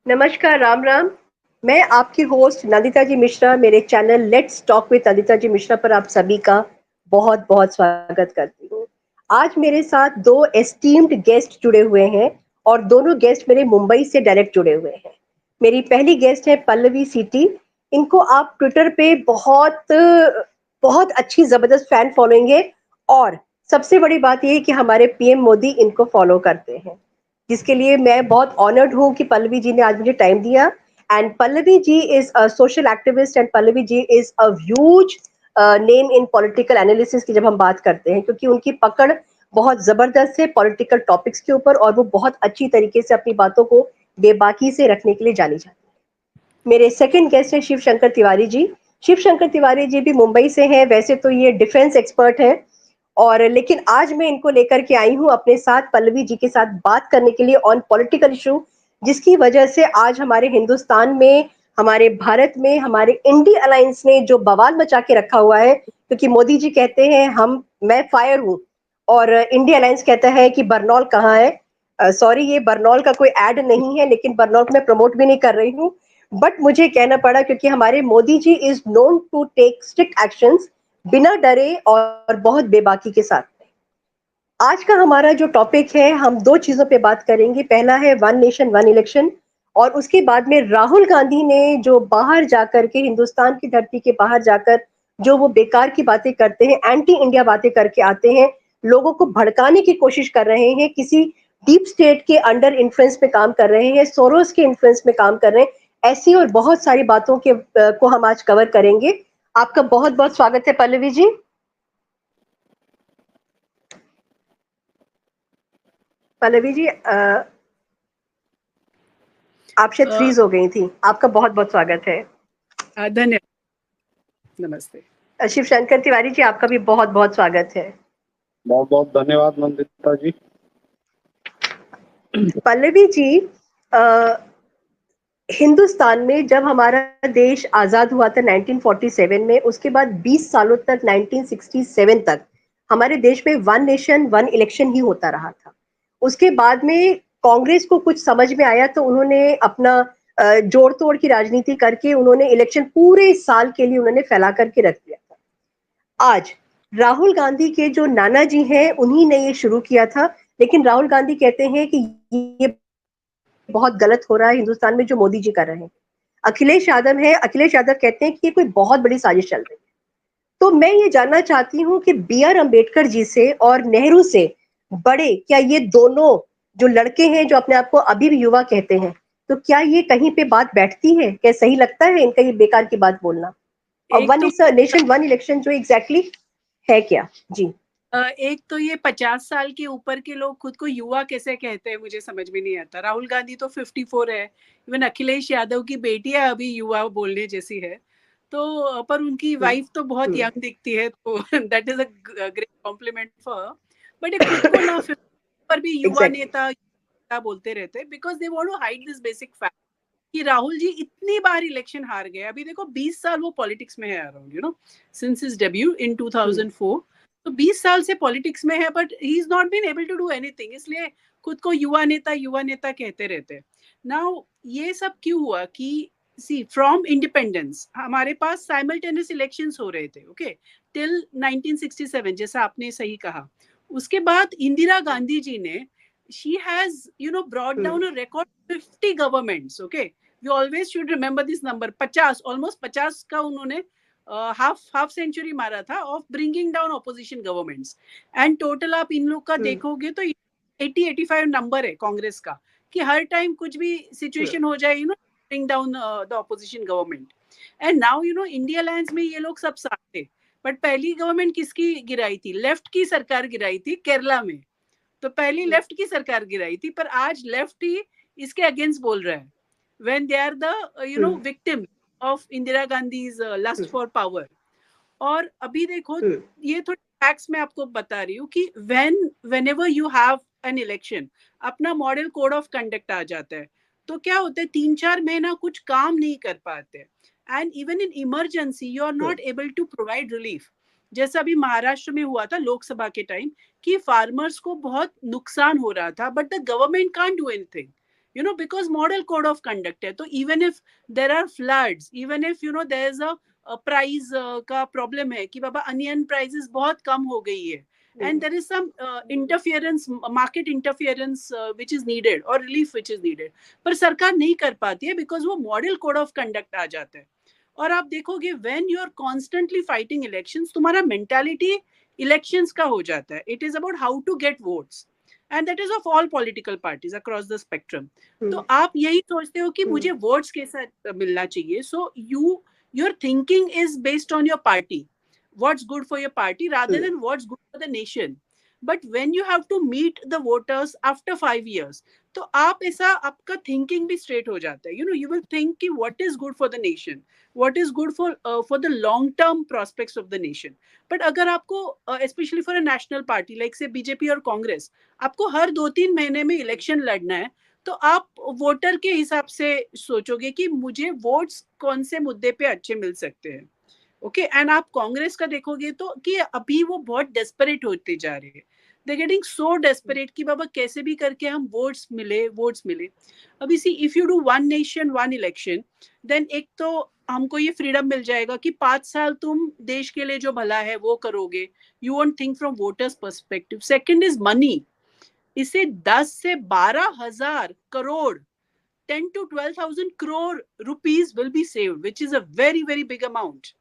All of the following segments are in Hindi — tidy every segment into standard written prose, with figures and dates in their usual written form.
नमस्कार, राम राम। मैं आपकी होस्ट नंदिता जी मिश्रा, मेरे channel let's talk with Nandita ji Mishra पर आप सभी का बहुत बहुत स्वागत करती हूँ। आज मेरे साथ दो एस्टीम्ड गेस्ट जुड़े हुए हैं और दोनों गेस्ट मेरे मुंबई से डायरेक्ट जुड़े हुए हैं। मेरी पहली गेस्ट है पल्लवी सीटी। इनको आप ट्विटर पे बहुत बहुत अच्छी जबरदस्त फैन फॉलोइंग है और सबसे बड़ी बात यह है कि हमारे पीएम मोदी इनको फॉलो करते हैं, जिसके लिए मैं बहुत ऑनर्ड हूँ कि पल्लवी जी ने आज मुझे टाइम दिया। And Pallavi ji is a social activist and Pallavi ji is a huge name in political analysis की जब हम बात करते हैं, क्योंकि उनकी पकड़ बहुत जबरदस्त है पॉलिटिकल टॉपिक्स के ऊपर और वो बहुत अच्छी तरीके से अपनी बातों को बेबाकी से रखने के लिए जानी जाती है। मेरे सेकंड गेस्ट है शिव शंकर तिवारी जी। शिव शंकर तिवारी जी भी मुंबई से हैं। वैसे तो ये डिफेंस एक्सपर्ट हैं और लेकिन आज मैं इनको लेकर के आई हूं अपने साथ पल्लवी जी के साथ बात करने के लिए ऑन पॉलिटिकल इशू, जिसकी वजह से आज हमारे हिंदुस्तान में, हमारे भारत में, हमारे इंडी अलायंस ने जो बवाल मचा के रखा हुआ है, क्योंकि मोदी जी कहते हैं मैं फायर हूं और इंडिया अलायंस कहता है कि बरनौल कहाँ है। सॉरी, ये बरनौल का कोई एड नहीं है, लेकिन बरनौल को मैं प्रमोट भी नहीं कर रही हूँ, बट मुझे कहना पड़ा क्योंकि हमारे Modi ji is known to take strict actions बिना डरे और बहुत बेबाकी के साथ। आज का हमारा जो टॉपिक है, हम दो चीजों पे बात करेंगे। पहला है वन नेशन वन इलेक्शन और उसके बाद में राहुल गांधी ने जो बाहर जाकर के, हिंदुस्तान की धरती के बाहर जाकर जो वो बेकार की बातें करते हैं, एंटी इंडिया बातें करके आते हैं, लोगों को भड़काने की कोशिश कर रहे हैं, किसी डीप स्टेट के अंडर इन्फ्लुएंस में काम कर रहे हैं, सोरोस के इन्फ्लुएंस में काम कर रहे हैं। ऐसी और बहुत सारी बातों के को हम आज कवर करेंगे। आपका बहुत बहुत स्वागत है पल्लवी जी। पल्लवी जी, आप शायद अ, फ्रीज हो गई थी। आपका बहुत बहुत स्वागत है। धन्यवाद। नमस्ते। शिव शंकर तिवारी जी, आपका भी बहुत बहुत स्वागत है। बहुत बहुत धन्यवाद नंदिता जी। पल्लवी जी, हिंदुस्तान में जब हमारा देश आजाद हुआ था 1947 में, उसके बाद 20 सालों तक 1967 तक हमारे देश में वन नेशन वन इलेक्शन ही होता रहा था। उसके बाद में कांग्रेस को कुछ समझ में आया तो उन्होंने अपना जोड़ तोड़ की राजनीति करके उन्होंने इलेक्शन पूरे साल के लिए उन्होंने फैला करके रख दिया था। आज राहुल गांधी के जो नाना जी हैं, उन्हीं ने ये शुरू किया था, लेकिन राहुल गांधी कहते हैं कि ये बहुत गलत हो रहा है हिंदुस्तान में जो मोदी जी कर रहे हैं। अखिलेश यादव है, अखिलेश यादव कहते हैं कि ये कोई बहुत बड़ी साजिश चल रही है। तो मैं ये जानना चाहती हूँ कि बी आर अम्बेडकर जी से और नेहरू से बड़े क्या ये दोनों जो लड़के हैं, जो अपने आप को अभी भी युवा कहते हैं, तो क्या ये कहीं पे बात बैठती है? क्या सही लगता है इनका ये बेकार की बात बोलना? और एक वन तो इज नेशन वन इलेक्शन जो एग्जैक्टली है क्या? जी। एक तो ये 50 साल के ऊपर के लोग खुद को युवा कैसे कहते हैं, मुझे समझ में नहीं आता। राहुल गांधी तो 54 है। इवन अखिलेश यादव की बेटियां अभी युवा बोलने जैसी है। तो पर उनकी हम्म, वाइफ तो बहुत हम्म, यंग दिखती है, तो that is a great complement for. But ये खुद को ना 50 पर भी युवा एग्जैक्टली। नेता बोलते रहते हैं, because they want to hide this basic fact कि राहुल जी इतनी बार इलेक्शन हार गए। अभी देखो 20 साल वो पॉलिटिक्स में है, around since his debut in 2004। तो 20 साल से पॉलिटिक्स में है, but he is not been able to do anything, इसलिए खुद को युवा नेता कहते रहते। नाउ ये सब क्यों हुआ कि सी फ्रॉम इंडिपेंडेंस हमारे पास साइमल्टेनियस इलेक्शंस हो रहे थे, ओके, टिल 1967, जैसा आपने सही कहा। उसके बाद इंदिरा गांधी जी ने, she has brought down a record 50 governments, okay. We always should remember this number, 50, almost 50 का उन्होंने हाफ सेंचुरी मारा था of bringing down opposition governments. And total आप इन लोग का देखोगे तो 80-85 नंबर है कांग्रेस का, कि हर टाइम कुछ भी सिचुएशन हो जाए, bring down the opposition government. And now India alliance में ये लोग सब साथ थे। बट पहली गवर्नमेंट किसकी गिराई थी? लेफ्ट की सरकार गिराई थी केरला में। तो पहली लेफ्ट की सरकार गिराई थी, पर आज लेफ्ट ही इसके अगेंस्ट बोल रहा है, when they are the victim of Indira Gandhi's lust for power. और अभी देखो, ये थोड़ी फैक्ट्स मैं आपको बता रही हूँ कि whenever you have an election, अपना मॉडल कोड ऑफ कंडक्ट आ जाता है। तो क्या होता है, 3-4 महीना कुछ काम नहीं कर पाते, and even in emergency you are not able to provide relief. जैसा अभी महाराष्ट्र में हुआ था लोकसभा के टाइम, कि फार्मर्स को बहुत नुकसान हो रहा था, but the government can't do anything. because model code of conduct है. तो even if there are floods, even if there is a price का problem है कि बाबा onion prices बहुत कम हो गई है, and there is some interference, market interference which is needed or relief which is needed, पर सरकार नहीं कर पाती है because वो model code of conduct आ जाता है. और आप देखोगे when you are constantly fighting elections, तुम्हारा mentality elections का हो जाता है. It is about how to get votes. And that is of all political parties across the spectrum. तो आप यही सोचते हो कि मुझे वोट्स के साथ मिलना चाहिए. So your thinking is based on your party. What's good for your party rather than what's good for the nation. But when you have to meet the voters after 5 years, तो आप ऐसा आपका thinking भी straight हो जाता है. You will think कि what is good for the nation, what is good for the long term prospects of the nation. But अगर आपको especially for a national party like say BJP और कांग्रेस, आपको हर 2-3 महीने में इलेक्शन लड़ना है, तो आप वोटर के हिसाब से सोचोगे कि मुझे वोट्स कौन से मुद्दे पे अच्छे मिल सकते हैं. ओके, एंड आप कांग्रेस का देखोगे तो कि अभी वो बहुत डेस्परेट होते जा रहे हैं. दे गेटिंग सो डेस्परेट कि बाबा कैसे भी करके हम वोट्स मिले. अभी see if you do one nation one election, then एक तो हमको ये फ्रीडम मिल जाएगा कि 5 साल तुम देश के लिए जो भला है वो करोगे. You won't think from voters perspective. Second is money. इसे 10 से 12,000 crore 10 to 12,000 crore rupees will be saved, which is a very, very big amount.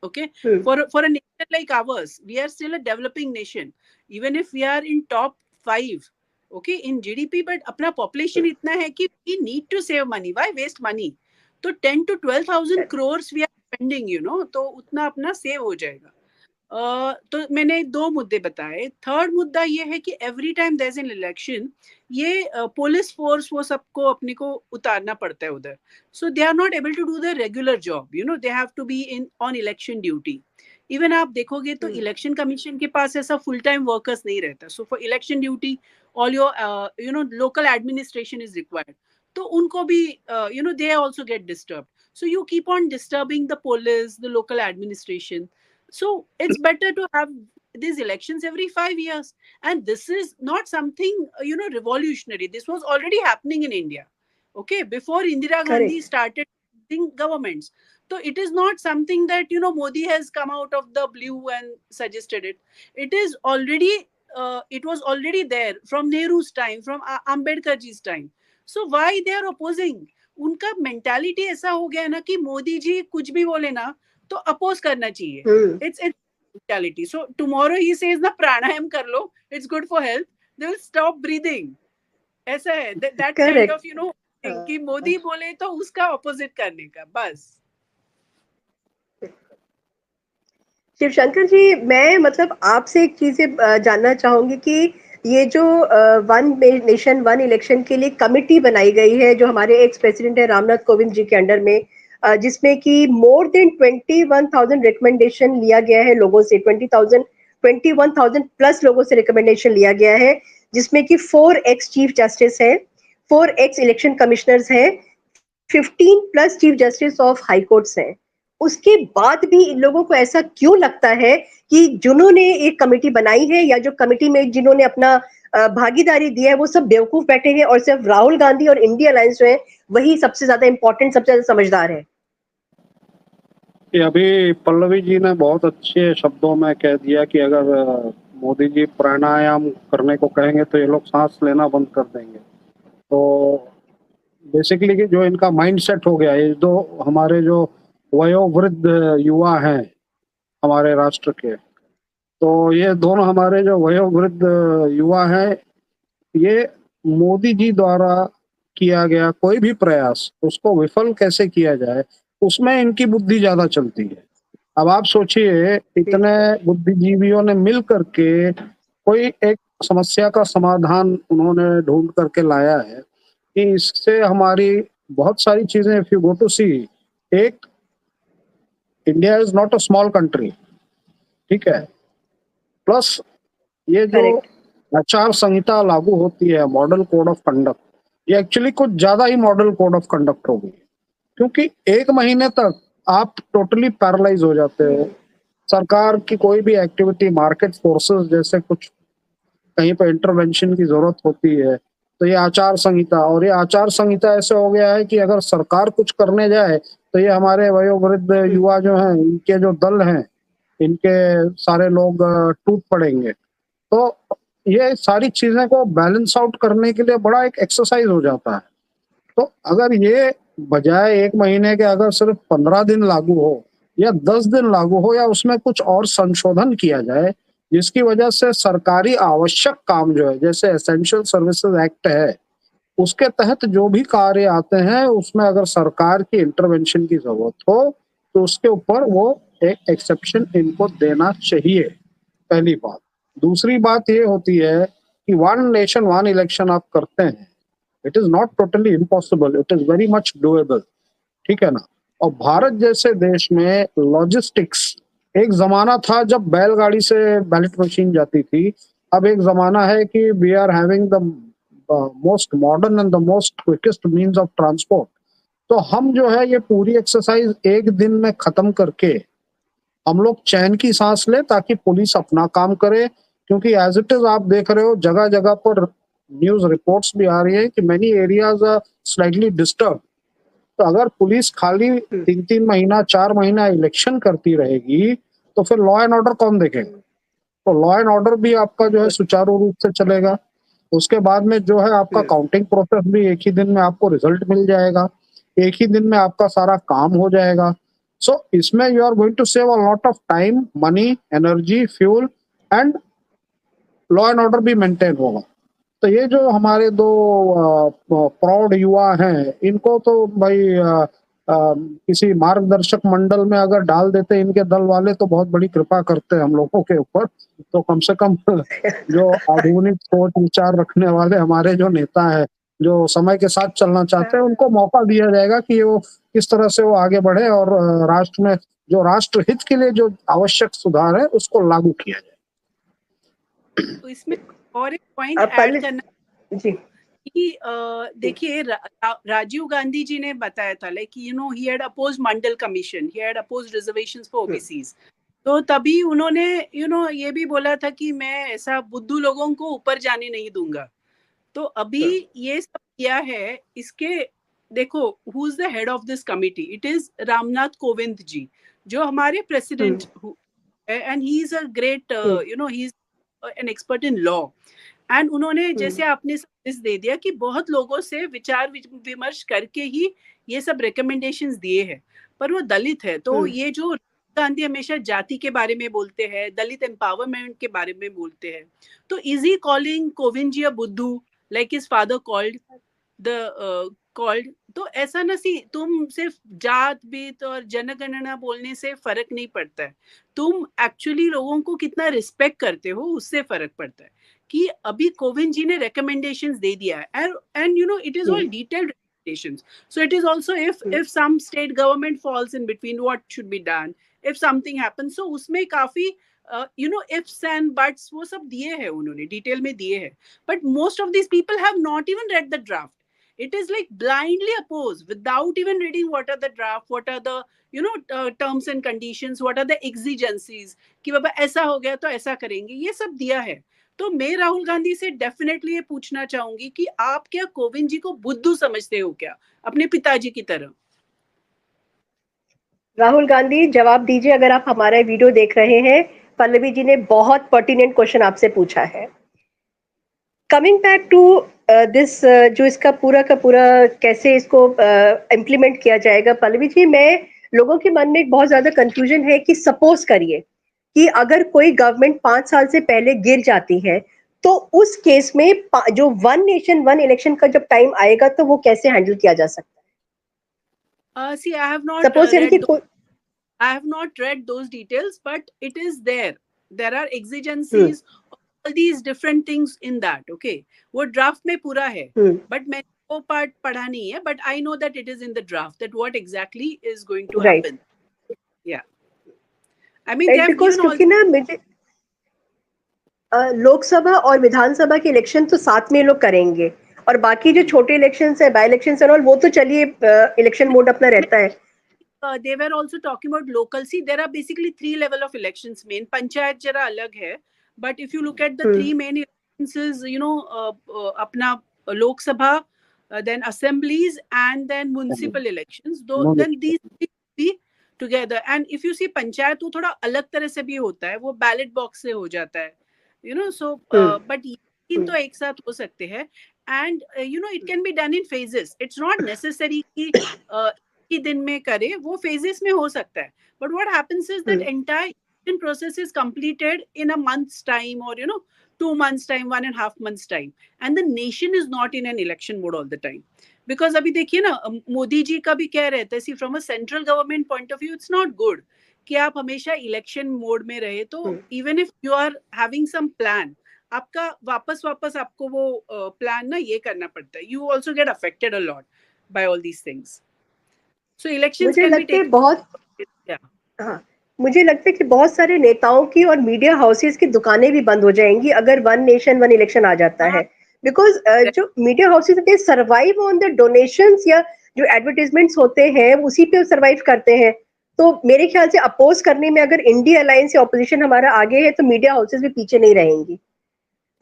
Okay, for a nation like ours, we are still a developing nation, even if we are in top 5, okay, in GDP, but अपना population इतना है कि we need to save money. Why waste money? तो 10 to 12,000 crores we are spending, तो उतना अपना save हो जाएगा. तो मैंने 2 मुद्दे बताए. थर्ड मुद्दा ये है कि every time there is an election, ये पुलिस फोर्स वो सबको अपने को उतारना पड़ता है उधर. So they are not able to do the regular job. They have to be in on election duty. Even आप देखोगे तो इलेक्शन कमीशन के पास ऐसा फुल टाइम वर्कर्स नहीं रहता. So for election duty all your local administration is required. तो उनको भी they also get disturb. So you keep on disturbing the police, the local administration. So it's better to have these elections every 5 years. And this is not something, revolutionary. This was already happening in India. Okay, before Indira Gandhi started governments. So it is not something that, Modi has come out of the blue and suggested it. It is already, it was already there from Nehru's time, from Ambedkar ji's time. So why they are opposing? उनका mentality ऐसा हो गया ना कि मोदी जी कुछ भी बोले ना तो अपोज करना चाहिए. It's mentality. So tomorrow he says ना प्राणायाम कर लो, it's good for health, they will stop breathing. ऐसा है that kind of कि मोदी बोले तो उसका ऑपोजिट करने का बस. शिवशंकर जी, मैं मतलब आपसे एक चीज जानना चाहूंगी कि ये जो वन नेशन वन इलेक्शन के लिए कमिटी बनाई गई है जो हमारे एक्स प्रेसिडेंट है रामनाथ कोविंद जी के अंडर में, जिसमें कि मोर देन 21,000 रिकमेंडेशन लिया गया है लोगों से, 21,000 प्लस लोगों से रिकमेंडेशन लिया गया है, जिसमें कि 4 एक्स चीफ जस्टिस है, 4 एक्स इलेक्शन कमिश्नर्स हैं, 15 plus chief justice of high courts हैं. उसके बाद भी इन लोगों को ऐसा क्यों लगता है कि जिन्होंने एक कमेटी बनाई है या जो कमेटी में जिन्होंने अपना भागीदारी दी है वो सब बेवकूफ बैठे हैं और सिर्फ राहुल गांधी और इंडिया अलायंस जो है वही सबसे ज्यादा इंपॉर्टेंट, सबसे ज्यादा समझदार है? अभी पल्लवी जी ने बहुत अच्छे शब्दों में कह दिया कि अगर मोदी जी प्राणायाम करने को कहेंगे तो ये लोग सांस लेना बंद कर देंगे. तो बेसिकली कि जो इनका माइंडसेट हो गया है, जो हमारे जो वयोवृद्ध युवा हैं हमारे राष्ट्र के, तो ये दोनों हमारे जो वयोवृद्ध युवा हैं, ये मोदी जी द्वारा किया गया कोई भी प्रयास उसको विफल कैसे किया जाए उसमें इनकी बुद्धि ज्यादा चलती है. अब आप सोचिए, इतने बुद्धिजीवियों ने मिल करके कोई एक समस्या का समाधान उन्होंने ढूंढ करके लाया है कि इससे हमारी बहुत सारी चीजें, इफ यू गो टू सी, एक India is not a small country, ठीक है, प्लस ये जो आचार संहिता लागू होती है, मॉडल कोड ऑफ कंडक्ट, ये एक्चुअली कुछ ज्यादा ही मॉडल कोड ऑफ कंडक्ट हो गई, क्योंकि 1 महीने तक आप टोटली पैरालाइज हो जाते हो. सरकार की कोई भी एक्टिविटी, मार्केट फोर्सेस जैसे कुछ कहीं पर इंटरवेंशन की जरूरत होती है तो ये आचार संहिता, और ये आचार संहिता ऐसे हो गया है कि अगर सरकार कुछ करने जाए तो ये हमारे वयोवृद्ध युवा जो हैं, इनके जो दल हैं, इनके सारे लोग टूट पड़ेंगे। तो ये सारी चीजें को बैलेंस आउट करने के लिए बड़ा एक एक्सरसाइज हो जाता है। तो अगर ये बजाय 1 महीने के अगर सिर्फ 15 दिन लागू हो या 10 दिन लागू हो, या उसमें कुछ और संशोधन किया जाए जिसकी वजह से सरकारी आवश्यक काम जो है, जैसे एसेंशियल सर्विसेज एक्ट है, उसके तहत जो भी कार्य आते हैं उसमें अगर सरकार की इंटरवेंशन की जरूरत हो तो उसके ऊपर वो एक एक्सेप्शन इनको देना चाहिए, पहली बात। दूसरी बात ये होती है कि 1 नेशन 1 इलेक्शन आप करते हैं, it is not totally impossible, it is very much doable, ठीक है ना। और भारत जैसे देश में लॉजिस्टिक्स, एक जमाना था जब बैलगाड़ी से बैलेट मशीन जाती थी, अब एक जमाना है कि we are having the most modern and the most quickest means of transport. तो हम जो है ये पूरी एक्सरसाइज एक दिन में खत्म करके हम लोग चैन की सांस ले, ताकि पुलिस अपना काम करे। क्योंकि एज इट इज आप देख रहे हो जगह जगह पर न्यूज रिपोर्ट्स भी आ रही है कि many areas are slightly disturb. तो अगर पुलिस खाली 3-3 महीना 4 महीना इलेक्शन करती रहेगी तो फिर लॉ एंड ऑर्डर कौन देखेगा? तो लॉ एंड ऑर्डर भी आपका जो है सुचारू रूप से चलेगा। उसके बाद में जो है आपका काउंटिंग प्रोसेस भी एक ही दिन में आपको रिजल्ट मिल जाएगा, एक ही दिन में आपका सारा काम हो जाएगा। सो इसमें you are going to save a lot of time, money, energy, fuel and law and order भी मेंटेन होगा। तो ये जो हमारे 2 प्रौढ़ युवा हैं, इनको तो भाई किसी मार्गदर्शक मंडल में अगर डाल देते इनके दल वाले तो बहुत बड़ी कृपा करते हैं हम लोगों के ऊपर। तो कम से कम जो आधुनिक सोच विचार रखने वाले हमारे जो नेता है, जो समय के साथ चलना चाहते हैं, उनको मौका दिया जाएगा कि वो किस तरह से वो आगे बढ़े और राष्ट्र में जो राष्ट्र हित के लिए जो आवश्यक सुधार है उसको लागू किया जाए। तो इसमें और एक पॉइंट ऐड करना जी कि देखिए राजीव गांधी जी ने बताया था like you know he had opposed Mandal commission, he had opposed reservations for OBCs. तो तभी उन्होंने यू नो ये भी बोला था कि मैं ऐसा बुद्धू लोगों को ऊपर जाने नहीं दूंगा। तो अभी ये सब किया है। इसके देखो who is the head of this committee, it is Ramnath Kovind ji, जो हमारे president and he is a great you know he is an expert in law. And उन्होंने जैसे आपने सर्विस दे दिया कि बहुत लोगों से विचार विमर्श करके ही ये सब रिकमेंडेशंस दिए हैं। पर वो दलित है, तो ये जो गांधी हमेशा जाति के बारे में बोलते हैं, दलित एम्पावरमेंट के बारे में बोलते हैं, तो is he calling Kovind ji अ बुद्धू like his father called the called? तो ऐसा ना सी, तुम सिर्फ जात बीत और जनगणना बोलने से फर्क नहीं पड़ता है, तुम एक्चुअली लोगों को कितना रिस्पेक्ट करते हो उससे फर्क पड़ता है। कि अभी कोविंद जी ने recommendations दे दिया है and you know it is all detailed recommendations, so it is also if some state government falls in between what should be done if something happens, so उसमें काफी you know ifs and buts वो सब दिए हैं, उन्होंने डिटेल में दिए हैं। but most of these people have not even read the draft. It is like blindly opposed without even reading what are the draft, what are the you know terms and conditions, what are the exigencies कि बाबा ऐसा हो गया तो ऐसा करेंगे, ये सब दिया है। तो मैं राहुल गांधी से डेफिनेटली ये पूछना चाहूंगी कि आप क्या कोविंद जी को बुद्धू समझते हो क्या, अपने पिताजी की तरह? राहुल गांधी जवाब दीजिए अगर आप हमारा वीडियो देख रहे हैं। पल्लवी जी ने बहुत पर्टिनेंट क्वेश्चन आपसे पूछा है। कमिंग बैक टू दिस, जो इसका पूरा का पूरा कैसे इसको इम्प्लीमेंट किया जाएगा, पल्लवी जी, मैं लोगों के मन में एक बहुत ज्यादा कंफ्यूजन है कि सपोज करिए कि अगर कोई गवर्नमेंट 5 साल से पहले गिर जाती है तो उस केस में जो 1 नेशन 1 इलेक्शन का जब टाइम आएगा तो वो कैसे हैंडल किया जा सकता है? See, I have not suppose I have not read those details, but it is there. There are exigencies, all these different things in that. Okay, वो draft में पूरा है, but मैं वो part पढ़ा नहीं है, but I know that it is in the draft that what exactly is going to happen. Yeah, I mean they have given all. क्योंकि ना मुझे लोकसभा और विधानसभा के इलेक्शन तो साथ में लोग करेंगे और बाकी जो छोटे इलेक्शंस है, बाय इलेक्शंस और वो तो चलिए इलेक्शन मोड अपना रहता है। They were also talking about local. See, there are basically 3 level of elections. Main panchayat जरा अलग है, but if you look at the 3 main elections, you know, अपना Lok Sabha, then assemblies, and then municipal elections. Then these be together. And if you see panchayat वो थोड़ा अलग तरह से भी होता है, वो बैलेट बॉक्स से हो जाता है, so but तीन तो एक साथ हो सकते हैं. And it can be done in phases. It's not necessary कि एक दिन में करे, वो phases में हो सकता है. But what happens is that entire election process is completed in a month's time, or 2 months time, 1.5 months time, and the nation is not in an election mode all the time. Because अभी देखिए ना, मोदी जी का भी क्या रहता है, from a central government point of view, it's not good कि आप हमेशा election mode में रहे. तो even if you are having some plan, आपका वापस आपको वो plan ना ये करना पड़ता है. You also get affected a lot by all these things. So elections can be taken. मुझे लगता है कि बहुत सारे नेताओं की और मीडिया हाउसेस की दुकानें भी बंद हो जाएंगी अगर वन नेशन वन इलेक्शन आ जाता है. बिकॉज जो media houses they survive on the donations या जो एडवर्टाइजमेंट्स होते हैं उसी पे सर्वाइव करते हैं. तो मेरे ख्याल से अपोज करने में अगर इंडिया अलायंस या ऑपोजिशन हमारा आगे है तो मीडिया हाउसेस भी पीछे नहीं रहेंगी.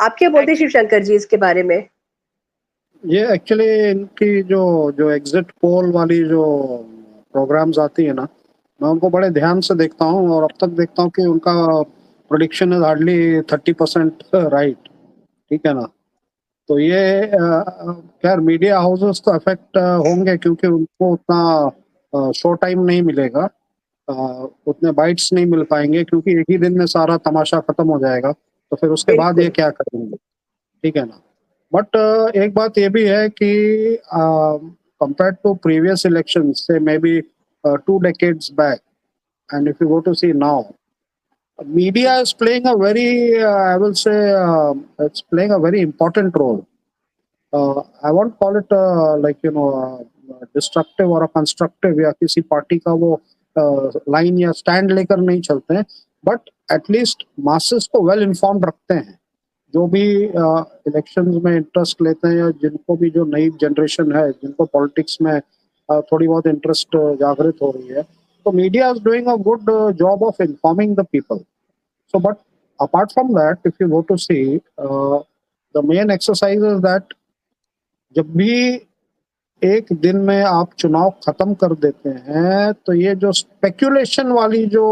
आप क्या बोलते हैं शिवशंकर जी इसके बारे में? ये एक्चुअली इनकी जो एग्जिट पोल वाली जो प्रोग्राम्स आती है ना, मैं उनको बड़े ध्यान से देखता हूँ और अब तक देखता हूँ कि उनका प्रेडिक्शन इज हार्डली 30% राइट. ठीक है ना. तो ये खैर मीडिया हाउसेस तो अफेक्ट होंगे क्योंकि उनको उतना शो टाइम नहीं मिलेगा, उतने बाइट्स नहीं मिल पाएंगे क्योंकि एक ही दिन में सारा तमाशा खत्म हो जाएगा. तो फिर उसके बाद ये क्या करेंगे. ठीक है ना. बट एक बात ये भी है कि कंपेयर्ड टू प्रीवियस इलेक्शंस से may be 2 decades back, and if you go to see now, media is playing a very I will say it's playing a very important role. I won't call it like destructive or a constructive या किसी पार्टी का वो लाइन या स्टैंड लेकर नहीं चलते हैं, बट एटलीस्ट मासेस को वेल इन्फॉर्म्ड रखते हैं. जो भी इलेक्शंस में इंटरेस्ट लेते हैं या जिनको भी जो नई जनरेशन है जिनको पॉलिटिक्स में थोड़ी बहुत इंटरेस्ट जागृत हो रही है, तो media is doing a good job of informing the people. So but apart from that, if you go to see the main exercise is that जब भी एक दिन में आप चुनाव खत्म कर देते हैं तो ये जो स्पेक्यूलेशन वाली जो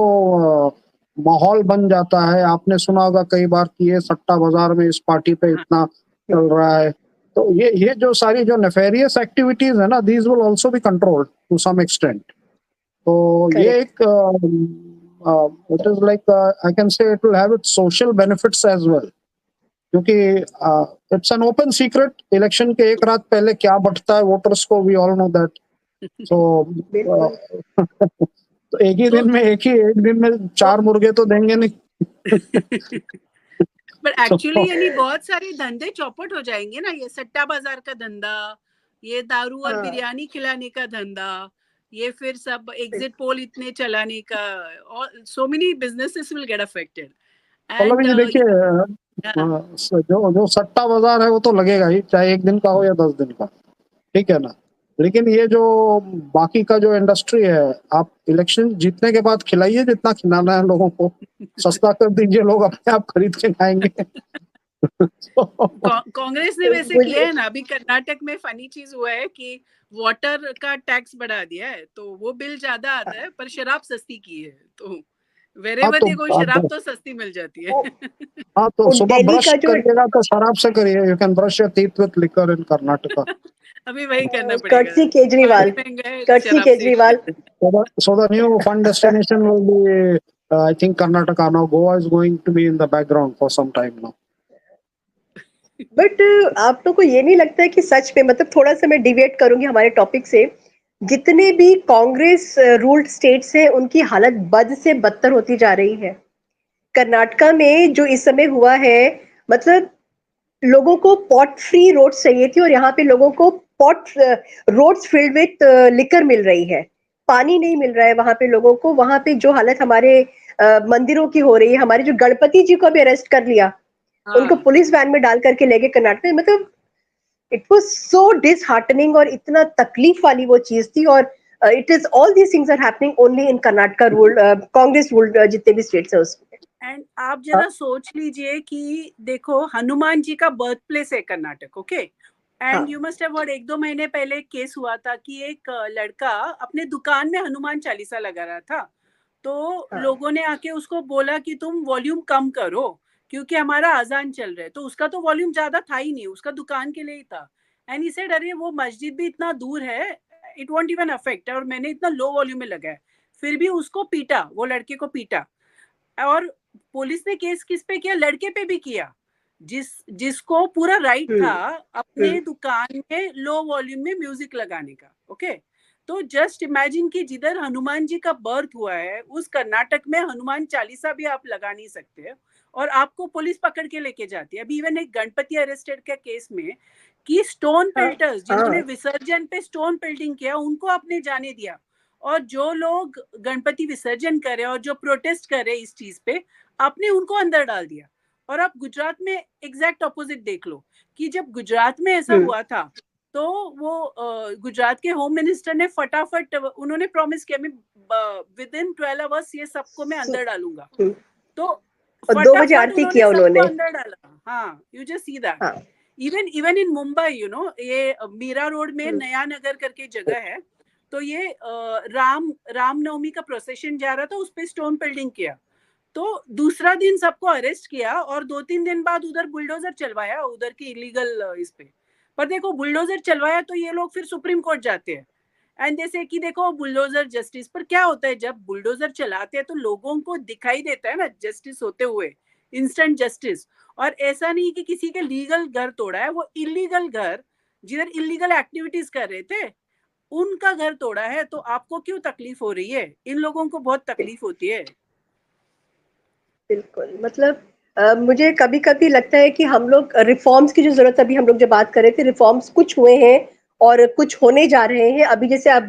माहौल बन जाता है, आपने सुना होगा कई बार कि ये सट्टा बाजार में इस पार्टी पे इतना चल रहा है. तो ये जो सारी जो नेफेरियस एक्टिविटीज है ना, these will also be controlled to some extent. तो ये एक it is like I can say it will have its social benefits as well, क्योंकि it's an open secret election के एक रात पहले क्या बंटता है वोटर्स को, we all know that. So तो एक दिन में 4 मुर्गे तो देंगे नहीं. बट एक्चुअली यानी बहुत सारे धंधे चौपट हो जाएंगे ना. ये सट्टा बाजार का धंधा, ये दारू और बिरयानी खिलाने का धंधा, ये फिर सब एग्जिट पोल इतने चलाने का, और so many businesses will get affected. And देखिए जो सट्टा बाजार है वो तो लगेगा ही, चाहे एक दिन का हो या 10 दिन का. ठीक है ना. लेकिन ये जो बाकी का जो इंडस्ट्री है, आप इलेक्शन जीतने के बाद खिलाइए जितना खिलाना है लोगों को, सस्ता कर दीजिए, लोग अपने आप खरीद के खाएंगे. कांग्रेस ने वैसे किया है ना. अभी कर्नाटक में फनी चीज हुआ है कि वाटर का टैक्स बढ़ा दिया है, तो वो बिल ज्यादा आता है पर शराब सस्ती की है. तो wherever they go, शराब तो सस्ती मिल जाती है. हाँ, तो सुबह ब्रश करिएगा तो शराब से करिए. You can brush your teeth with liquor in Karnataka. अभी वही करना पड़ेगा. Courtesy Kejriwal. So the new fun destination will be I think Karnataka. Now Goa is going to be in the background for some time now. But आप लोग को ये नहीं लगता है कि सच में, मतलब थोड़ा सा मैं डिविएट करूंगी हमारे टॉपिक से, जितने भी कांग्रेस रूल्ड स्टेट्स हैं उनकी हालत बद से बदतर होती जा रही है. कर्नाटका में जो इस समय हुआ है, मतलब लोगों को पॉट फ्री रोड्स चाहिए थी और यहाँ पे लोगों को pot roads filled with liquor मिल रही है. पानी नहीं मिल रहा है वहां पे लोगों को. वहां पे जो हालत हमारे मंदिरों की हो रही है, हमारे जो गणपति जी को भी अरेस्ट कर लिया, उनको पुलिस वैन में डाल करके ले गए कर्नाटक में. मतलब इट वाज सो डिसहार्टनिंग और इतना तकलीफ वाली वो चीज थी. और it is all these things are happening only in Karnataka ruled, Congress ruled जितने भी स्टेट्स है उसमें. एंड आप जरा सोच लीजिए कि देखो, हनुमान जी का बर्थ प्लेस है Karnataka. Okay, and you must have heard, 1-2 महीने पहले एक केस हुआ था कि एक लड़का अपने दुकान में हनुमान चालीसा लगा रहा था, तो लोगों ने आके उसको बोला कि तुम वॉल्यूम कम करो क्योंकि हमारा अजान चल रहा है। तो उसका तो वॉल्यूम ज्यादा था ही नहीं, उसका दुकान के लिए ही था। एंड ही सेड अरे वो मस्जिद भी इतना दूर है, इट वॉन्ट इवन अफेक्ट, और मैंने इतना लो वॉल्यूम में लगाया। फिर भी उसको पीटा, वो लड़के को पीटा। और पुलिस ने केस किस पे किया? लड़के पे भी किया, जिसको पूरा राइट था अपने दुकान में लो वॉल्यूम में म्यूजिक लगाने का। ओके, तो जस्ट इमेजिन कि जिधर हनुमान जी का बर्थ हुआ है उस कर्नाटक में हनुमान चालीसा भी आप लगा नहीं सकते और आपको पुलिस पकड़ के लेके जाती है। अभी इवन एक गणपति अरेस्टेड के केस में कि स्टोन पेल्टर्स जिन्होंने विसर्जन पे स्टोन पेल्टिंग किया उनको आपने जाने दिया, और जो लोग गणपति विसर्जन करे और जो प्रोटेस्ट करे इस चीज पे, आपने उनको अंदर डाल दिया। और आप गुजरात में एग्जैक्ट ऑपोजिट देख लो कि जब गुजरात में ऐसा हुआ था तो वो गुजरात के होम मिनिस्टर ने फटाफट, उन्होंने प्रॉमिस किया मैं विद इन 12 आवर्स ये सबको मैं अंदर डालूंगा, तो 2 बजे आरती किया उन्होंने। अंदर डाला। हाँ, you just see that. Even in Mumbai, you know, ये मीरा रोड में नया नगर करके जगह है, तो ये रामनवमी का प्रोसेशन जा रहा था, उस पे स्टोन पेल्टिंग किया, तो दूसरा दिन सबको अरेस्ट किया और 2-3 दिन बाद उधर बुलडोजर चलवाया उधर की इलीगल इस पे। पर देखो बुलडोजर चलवाया तो ये लोग फिर सुप्रीम कोर्ट जाते हैं एंड जैसे कि देखो बुलडोजर जस्टिस। पर क्या होता है जब बुलडोजर चलाते हैं तो लोगों को दिखाई देता है ना जस्टिस होते हुए, इंस्टेंट जस्टिस। और ऐसा नहीं कि किसी के लीगल घर तोड़ा है, वो इलीगल घर जिधर इलीगल एक्टिविटीज कर रहे थे उनका घर तोड़ा है। तो आपको क्यों तकलीफ हो रही है? इन लोगों को बहुत तकलीफ होती है। बिल्कुल, मतलब मुझे कभी-कभी लगता है कि हम लोग रिफॉर्म्स की जो ज़रूरत, अभी हम लोग जो बात कर रहे थे, रिफॉर्म्स कुछ हुए हैं और कुछ होने जा रहे हैं। अभी जैसे अब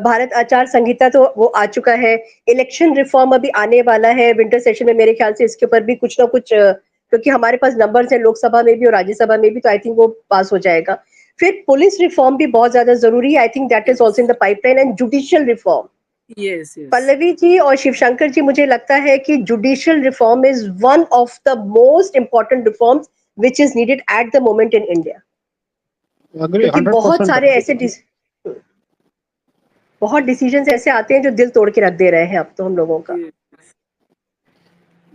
भारत आचार संहिता तो वो आ चुका है, इलेक्शन रिफॉर्म अभी आने वाला है विंटर सेशन में, मेरे ख्याल से इसके ऊपर भी कुछ ना कुछ, क्योंकि हमारे पास नंबर्स हैं लोकसभा में भी और राज्यसभा में भी, तो आई थिंक वो पास हो जाएगा। फिर पुलिस रिफॉर्म भी बहुत ज़्यादा ज़रूरी है, I think that is also in the pipeline, and judicial reform. Yes, yes. Pallavi ji और शिवशंकर जी, मुझे लगता है कि judicial reform is one of the most important reforms which is needed at the moment in India, क्योंकि बहुत सारे ऐसे बहुत डिसीजंस ऐसे आते हैं जो दिल तोड़ के रख दे रहे हैं अब तो हम लोगों का।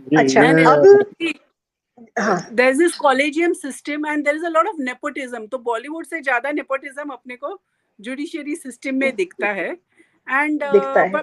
अच्छा, अब there is this collegium system and there is a lot of nepotism, तो बॉलीवुड से ज्यादा नेपोटिज्म अपने को जुडिशियरी सिस्टम में दिखता है। And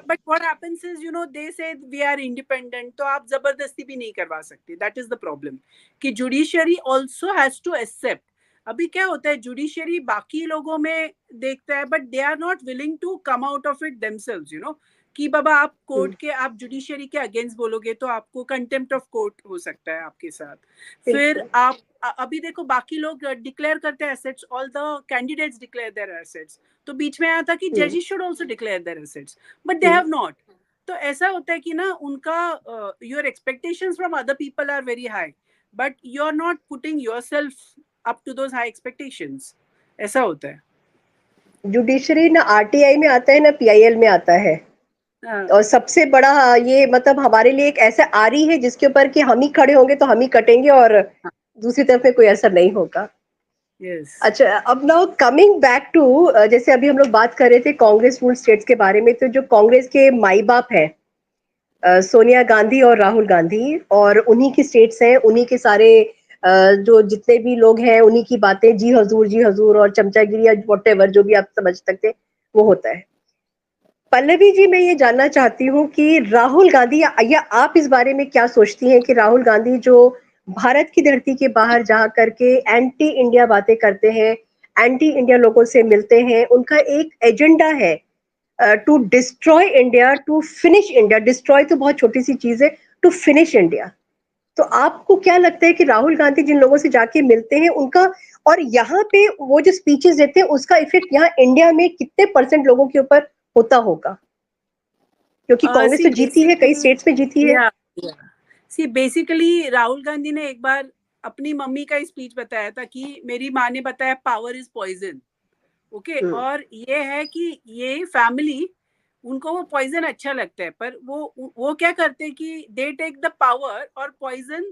but what happens is, you know, they say we are independent, तो आप जबरदस्ती भी नहीं करवा सकते। that is the problem कि judiciary also has to accept। अभी क्या होता है जुडिशियरी बाकी लोगों में देखता है but they are not willing to come out of it themselves, you know, कि बाबा आप कोर्ट के, आप जुडिशियरी के अगेंस्ट बोलोगे तो आपको कंटेम्प्ट ऑफ कोर्ट हो सकता है आपके साथ। फिर आप अभी देखो बाकी लोग डिक्लेयर करते हैं assets, all the candidates declare their assets, तो बीच में आया था कि जजेस should also declare their assets but they have not. तो ऐसा होता है कि ना उनका your expectations from other people are very high but you are not putting yourself up to those high expectations, ऐसा होता है। जुडिशरी ना आरटीआई में आता है ना पीआईएल में आता है, और सबसे बड़ा ये मतलब हमारे लिए एक ऐसा आरी है जिसके ऊपर कि हम ही खड़े होंगे तो हम ही कटेंगे और दूसरी तरफ में कोई असर नहीं होगा। Yes. अच्छा, अब नाउ कमिंग बैक टू, जैसे अभी हम लोग बात कर रहे थे कांग्रेस रूल स्टेट्स के बारे में, तो जो कांग्रेस के माई बाप है सोनिया गांधी और राहुल गांधी, और उन्हीं की स्टेट्स हैं, उन्हीं के सारे जो जितने भी लोग हैं उन्हीं की बातें जी हजूर और चमचागिरी या व्हाटएवर जो भी आप समझ सकते वो होता है। पल्लवी जी, मैं ये जानना चाहती हूँ कि राहुल गांधी या आप इस बारे में क्या सोचती हैं कि राहुल गांधी जो भारत की धरती के बाहर जा करके एंटी इंडिया बातें करते हैं, एंटी इंडिया लोगों से मिलते हैं, उनका एक एजेंडा है to destroy India, to finish India. Destroy तो बहुत छोटी सी चीज है, टू फिनिश इंडिया। तो आपको क्या लगता है कि राहुल गांधी जिन लोगों से जाके मिलते हैं उनका, और यहाँ पे वो जो स्पीचेस देते हैं उसका इफेक्ट यहाँ इंडिया में कितने % लोगों के ऊपर होता होगा? क्योंकि कांग्रेस तो जीती है, कई स्टेट्स में जीती है। सी बेसिकली राहुल गांधी ने एक बार अपनी मम्मी का स्पीच बताया था कि मेरी माँ ने बताया पावर इज पॉइजन। ओके, और ये है कि ये फैमिली उनको वो पॉइजन अच्छा लगता है पर वो क्या करते हैं कि दे टेक द पावर और पॉइजन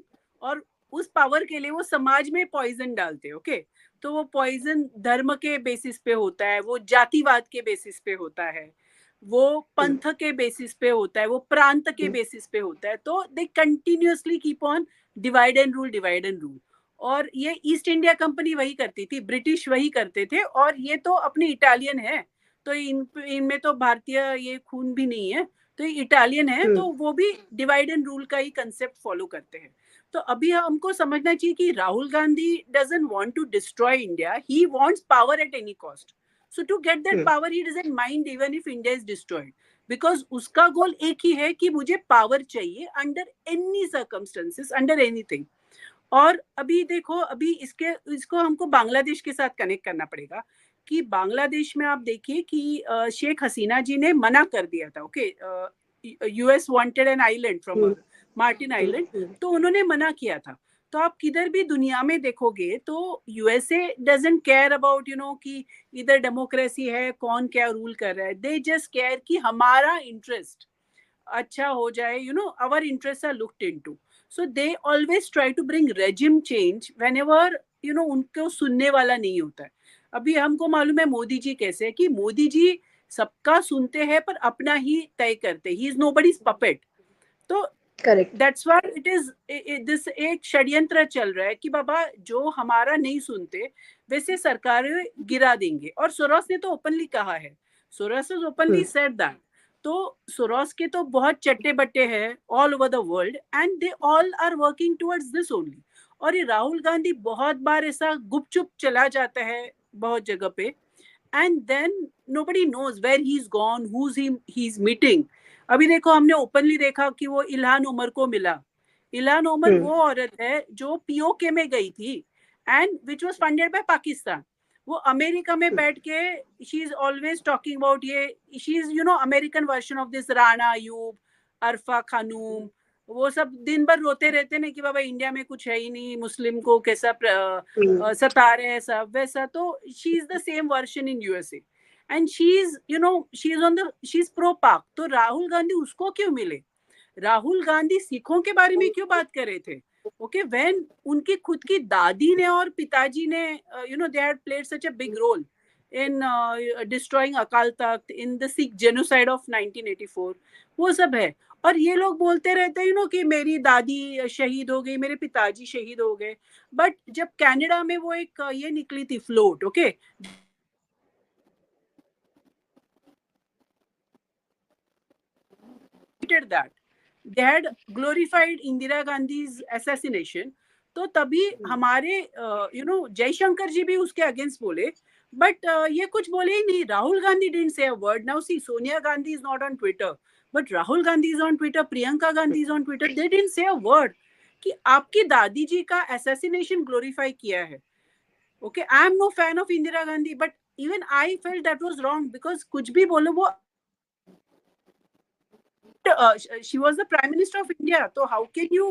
और उस पावर के लिए वो समाज में पॉइजन डालते हैं, ओके। तो वो पॉइजन धर्म के बेसिस पे होता है, वो जातिवाद के बेसिस पे होता है, वो पंथ के बेसिस पे होता है, वो प्रांत के बेसिस पे होता है। तो they continuously keep on divide and rule, divide and rule. और ये ईस्ट इंडिया कंपनी वही करती थी, ब्रिटिश वही करते थे, और ये तो अपने इटालियन है, तो इनमें तो भारतीय ये खून भी नहीं है, तो ये इटालियन है, तो वो भी डिवाइड एंड रूल का ही कंसेप्ट फॉलो करते हैं। तो अभी हमको समझना चाहिए कि Rahul Gandhi doesn't want to destroy India, he wants power at any cost. So to get that power he doesn't mind even if India is destroyed, because उसका गोल एक ही है कि मुझे पावर चाहिए under any circumstances, under anything. और अभी देखो, अभी इसको हमको बांग्लादेश के साथ कनेक्ट करना पड़ेगा कि बांग्लादेश में आप देखिए कि शेख हसीना जी ने मना कर दिया था, okay, US wanted an island from Martin island, तो उन्होंने मना किया था। तो आप किधर भी दुनिया में देखोगे तो यूएसए डजंट केयर अबाउट कि इधर डेमोक्रेसी है, कौन क्या रूल कर रहा है, दे जस्ट केयर कि हमारा इंटरेस्ट अच्छा हो जाए, our interests are looked into. So they always try to bring regime change whenever उनको सुनने वाला नहीं होता है। अभी हमको मालूम है मोदी जी कैसे है, कि मोदी जी सबका सुनते हैं पर अपना ही तय करते, ही इज नोबडीज पपेट। तो correct, that's why it is this, एक षड्यंत्र चल रहा है कि बाबा जो हमारा नहीं सुनते वैसे सरकारें गिरा देंगे। और सोरोस ने तो ओपनली कहा है, Soros has openly said that. तो सोरोस के तो बहुत चट्टे बट्टे हैं all over the world, and they all are working towards this only. और ये राहुल गांधी बहुत बार ऐसा गुपचुप चला जाता है बहुत जगह पे, and then nobody knows where he is gone, whose he is meeting. अभी देखो, हमने ओपनली देखा कि वो इल्हान उमर को मिला। इल्हान उमर वो औरत है जो पीओके में गई थी and which was funded by Pakistan. वो अमेरिका में बैठ के she is always talking about ये, she is American version of this Rana Ayyub, Arfa Khanum, वो सब दिन भर रोते रहते ना कि बाबा इंडिया में कुछ है ही नहीं, मुस्लिम को कैसा सता रहे हैं सब वैसा। तो she is the same version in USA, and she is pro पाक। तो राहुल गांधी उसको क्यों मिले? राहुल गांधी सिखों के बारे में क्यों बात कर रहे थे? ओके, व्हेन उनकी खुद की दादी ने और पिताजी ने they had played such a big role in destroying Akal Takht, in the Sikh genocide of 1984, वो सब है। और ये लोग बोलते रहते हैं कि मेरी दादी शहीद हो गई, मेरे पिताजी शहीद हो गए। बट जब कनाडा में वो एक ये निकली थी float, okay, that they had glorified Indira Gandhi's assassination, तो तभी हमारे जयशंकर जी भी उसके अगेंस्ट बोले, बट ये कुछ बोले ही नहीं। Rahul Gandhi didn't say a word. Now see, Sonia Gandhi is not on Twitter, but Rahul Gandhi is on Twitter, Priyanka Gandhi is on Twitter. They didn't say a word कि आपकी दादी जी का assassination glorify किया है। Okay, I am no fan of Indira Gandhi, but even I felt that was wrong, because कुछ भी बोलो वो she was the Prime Minister of India, so how can you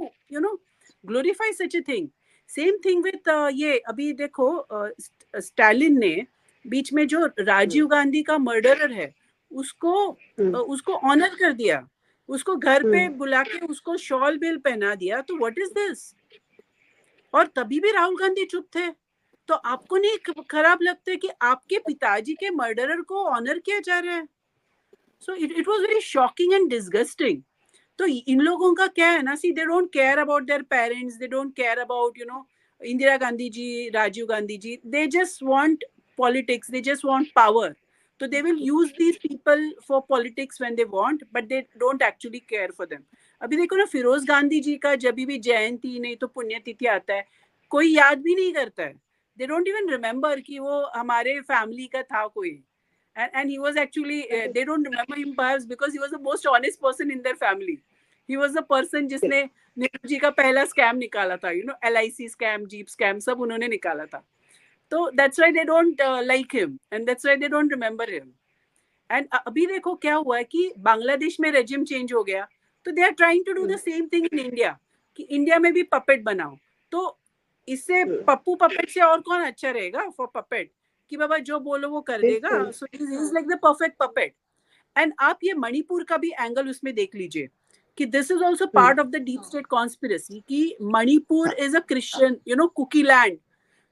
glorify such a thing? Same thing with ये अभी देखो स्टालिन ने बीच में जो राजीव गांधी का मर्डरर है उसको ऑनर कर दिया, उसको घर पे बुला के उसको शॉल बिल पहना दिया। तो व्हाट इज दिस? और तभी भी राहुल गांधी चुप थे। तो आपको नहीं खराब लगता कि आपके पिताजी के मर्डरर को ऑनर किया जा रहा है? So it was very shocking and disgusting. तो इन लोगों का क्या है ना, see they don't care about their parents, they don't care about Indira Gandhi ji, Rajiv Gandhi ji, they just want politics, they just want power. तो they will use these people for politics when they want, but they don't actually care for them. अभी देखो ना, फिरोज गांधी जी का जब भी जयंती नहीं तो पुण्यतिथि आता है, कोई याद भी नहीं करता है। दे डोंट इवन रिमेम्बर कि वो हमारे फैमिली का था कोई। And he was actually they don't remember him perhaps because he was the most honest person in their family. He was the person जिसने नेहरू जी का पहला स्कैम निकाला था, LIC स्कैम, जीप स्कैम, सब उन्होंने निकाला था। तो that's why they don't like him, and that's why they don't remember him. And अभी देखो क्या हुआ है कि बांग्लादेश में रेजिम चेंज हो गया, तो they are trying to do the same thing in India, कि इंडिया में भी पपेट बनाओ। तो इससे पप्पू पपेट से और कौन अच्छा रहेगा फॉर पपेट, कि बाबा जो बोलो वो कर देगा। So he is like the perfect puppet. And आप ये मणिपुर का भी एंगल उसमें देख लीजिए कि this is also part of the deep state conspiracy कि Manipur is a Christian Kuki land.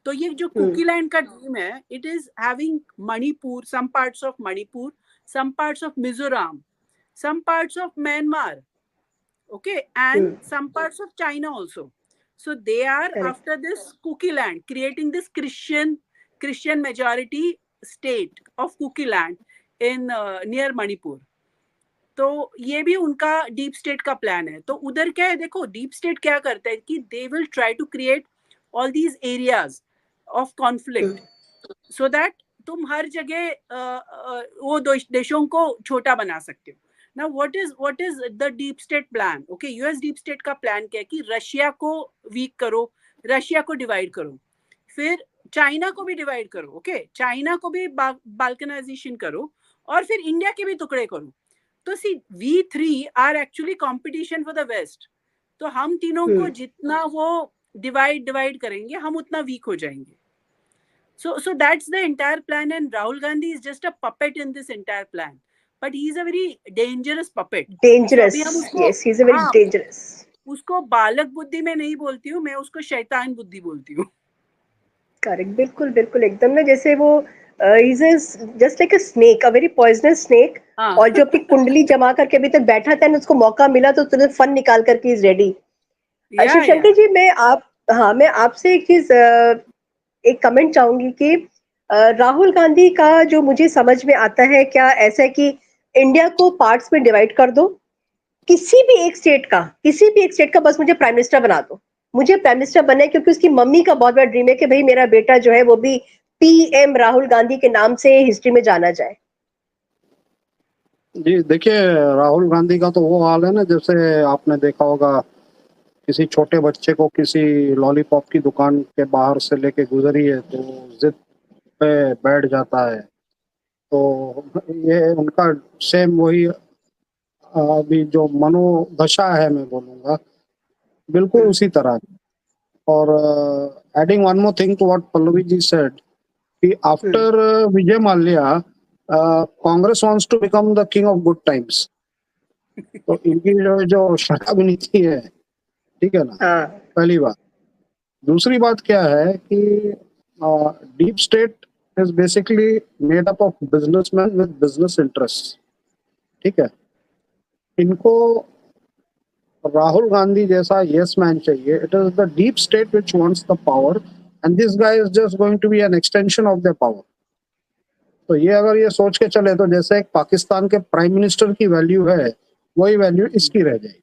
तो ये जो कुकी लैंड का ड्रीम है, it is having Manipur, some parts of Manipur, some parts of Mizoram, some parts of Myanmar, okay, and some parts of China also. So they are after this Kuki land, creating this Christian majority state of Kuki land in near Manipur. तो ये भी उनका डीप स्टेट का प्लान है. तो उधर क्या है, देखो डीप स्टेट क्या करता है कि they will try to create all these areas of conflict so that तुम हर जगह वो देशों को छोटा बना सकते हो. Now what is the deep state plan? Okay, US deep state का प्लान क्या है कि रशिया को वीक करो, रशिया को डिवाइड करो, फिर चाइना को भी डिवाइड करो, ओके, चाइना को भी बाल्कनाइजेशन करो, और फिर इंडिया के भी टुकड़े करो. तो सी we three are actually competition for the West. तो हम तीनों को जितना वो डिवाइड करेंगे, हम उतना वीक हो जाएंगे. So that's the entire plan, and Rahul Gandhi is just a puppet in this entire plan. But he is a very dangerous puppet. Dangerous. Yes, he is a very dangerous. उसको बालक बुद्धि में नहीं बोलती हूँ मैं, उसको शैतान बुद्धि बोलती हूँ. करेक्ट, बिल्कुल बिल्कुल एकदम ना, जैसे वो he is just like a snake, a very poisonous snake. और जो अपनी कुंडली जमा करके अभी तक बैठा था, उसको मौका मिला तो तुरंत फन निकाल करके इज रेडी. शिव शंकर जी, मैं आपसे एक चीज, एक कमेंट चाहूंगी कि राहुल गांधी का जो मुझे समझ में आता है, क्या ऐसा है कि इंडिया को पार्ट्स में डिवाइड कर दो, किसी भी एक स्टेट का बस मुझे प्राइम मिनिस्टर बना दो, मुझे प्राइम मिनिस्टर बनना है, क्योंकि उसकी मम्मी का बहुत बड़ा ड्रीम है कि भाई मेरा बेटा जो है वो भी पीएम राहुल गांधी के नाम से हिस्ट्री में जाना जाए. जी देखिए, राहुल गांधी का तो वो हाल है ना, जैसे आपने देखा होगा किसी छोटे बच्चे को किसी लॉलीपॉप की दुकान के बाहर से लेके गुजरी है तो जिद पे बैठ जाता है. तो ये उनका सेम वही अभी जो मनोदशा है, मैं बोलूँगा बिल्कुल उसी तरह. और adding one more thing to what Pallavi ji said कि after Vijay Mallya Congress wants to become the king of good times. तो इनकी जो शराब नीति है, ठीक है ना, पहली बात. दूसरी बात क्या है कि deep state is basically made up of businessman with business interest. ठीक है, इनको राहुल गांधी जैसा यस मैन चाहिए. It is the deep state which wants the power and this guy is just going to be an extension of their power. तो ये अगर ये सोच के चले तो जैसे एक पाकिस्तान के प्राइम मिनिस्टर की वैल्यू है, वही वैल्यू इसकी रह जाएगी.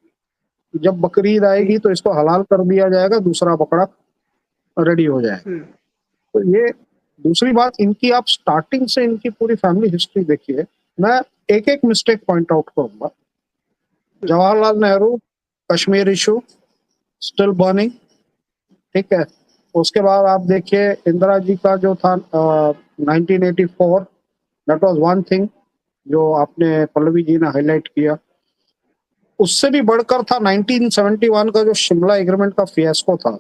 जब बकरीद आएगी तो इसको हलाल कर दिया जाएगा, दूसरा बकरा रेडी हो जाएगा. तो ये दूसरी बात, इनकी आप स्टार्टिंग से इनकी पूरी फैमिली हिस्ट्री देखिए. मैं एक एक मिस्टेक पॉइंट आउट करूंगा. Jawaharlal Nehru, Kashmir issue still burning, ठीक है. उसके बाद आप देखिए इंदिरा जी का जो था 1984, दैट वाज वन थिंग जो आपने पल्लवी जी ने हाईलाइट किया. उससे भी बढ़कर था 1971 का जो शिमला एग्रीमेंट का फियास्को था,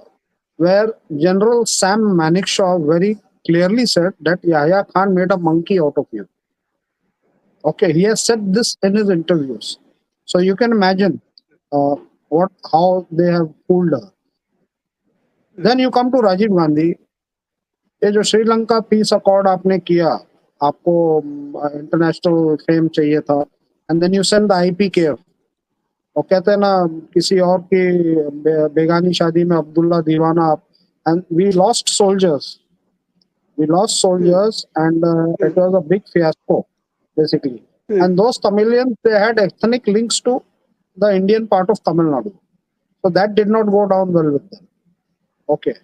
where general Sam Manekshaw very clearly said that Yahya Khan made a monkey out of you. Okay, he has said this in his interviews. So you can imagine how they have fooled her. Then you come to Rajiv Gandhi. ये जो श्रीलंका पीस अकॉर्ड आपने किया, आपको इंटरनेशनल फेम चाहिए था, and then you send the IPKF. और कहते हैं ना, किसी और की बेगानी शादी में अब्दुल्ला दीवाना, and we lost soldiers. We lost soldiers and it was a big fiasco basically. And those Tamilians, they had ethnic links to the Indian part of Tamil Nadu. So that did not go down well with them. Okay.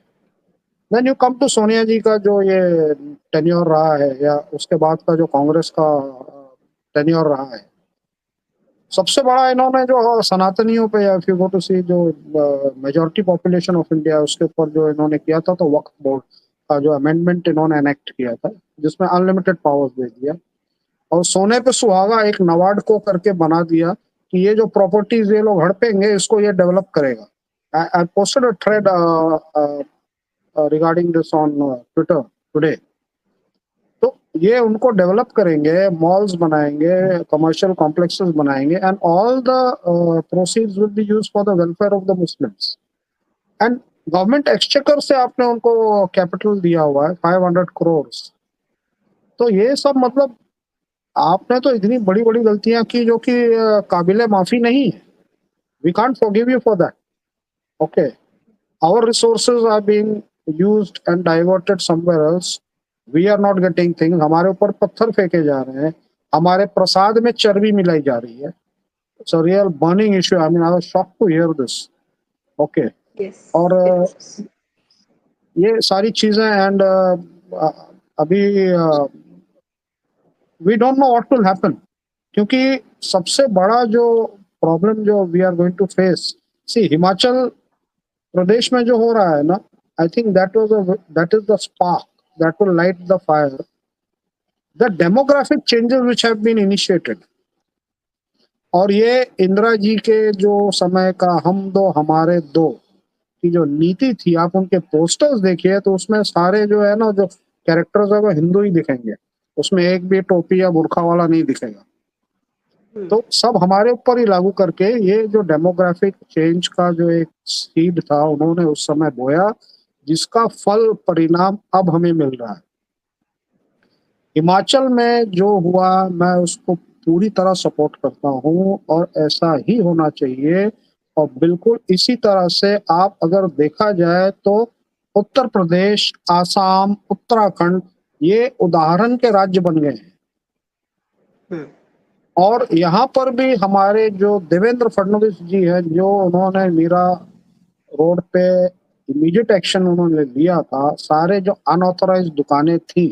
Then you come to Sonia ji का जो ये tenure रहा है, या उसके बाद का जो कांग्रेस का tenure रहा है, सबसे बड़ा इन्होंने जो सनातनियों पे, या if you go to see जो majority population of India, उसके ऊपर जो इन्होंने किया था, तो वक्फ बोर्ड का जो अमेंडमेंट इन्होंने एनेक्ट किया था, जिसमें अनलिमिटेड पावर्स दे दिया, और सोने पे सुहागा एक नवाड को करके बना दिया कि ये जो प्रॉपर्टीज ये लोग हड़पेंगे, इसको ये डेवलप करेगा. I posted a thread regarding this on Twitter today. तो ये उनको डेवलप करेंगे, मॉल्स बनाएंगे, कमर्शियल कॉम्प्लेक्सेस बनाएंगे, and all the proceeds will be used for the welfare of the Muslims. And government exchequer से आपने उनको कैपिटल दिया हुआ है 500 करोड़। तो ये सब मतलब आपने तो इतनी बड़ी बड़ी गलतियां की जो कि काबिले माफी नहीं है। We can't forgive you for that. Okay, our resources are being used and diverted somewhere else. We are not getting things. हमारे ऊपर पत्थर फेंके जा रहे हैं, हमारे प्रसाद में चर्बी मिलाई जा रही है। It's a real burning issue. I mean, I was shocked to hear this. Okay. Yes, और it was. ये सारी चीजें एंड अभी we don't know what will happen, क्योंकि सबसे बड़ा जो प्रॉब्लम जो we are going to face, see Himachal Pradesh में जो हो रहा है ना, I think that is the spark that will light the fire. The demographic changes which have been initiated, और ये इंदिरा जी के जो समय का हम दो हमारे दो की जो नीति थी, आप उनके पोस्टर्स देखिए तो उसमें सारे जो है ना, जो कैरेक्टर्स है वो हिंदू ही दिखेंगे, उसमें एक भी टोपी या बुर्खा वाला नहीं दिखेगा। तो सब हमारे ऊपर ही लागू करके ये जो डेमोग्राफिक चेंज का जो एक सीड था उन्होंने उस समय बोया, जिसका फल परिणाम अब हमें मिल रहा है। हिमाचल में जो हुआ मैं उसको पूरी तरह सपोर्ट करता हूँ और ऐसा ही होना चाहिए। और बिल्कुल इसी तरह से आप अगर देखा जाए तो उत्तर प्रदेश, आसाम, उत्तराखंड ये उदाहरण के राज्य बन गए हैं। और यहाँ पर भी हमारे जो देवेंद्र फडणवीस जी हैं, जो उन्होंने मीरा रोड पे इमीडिएट एक्शन उन्होंने लिया था, सारे जो अनऑथराइज्ड दुकानें थी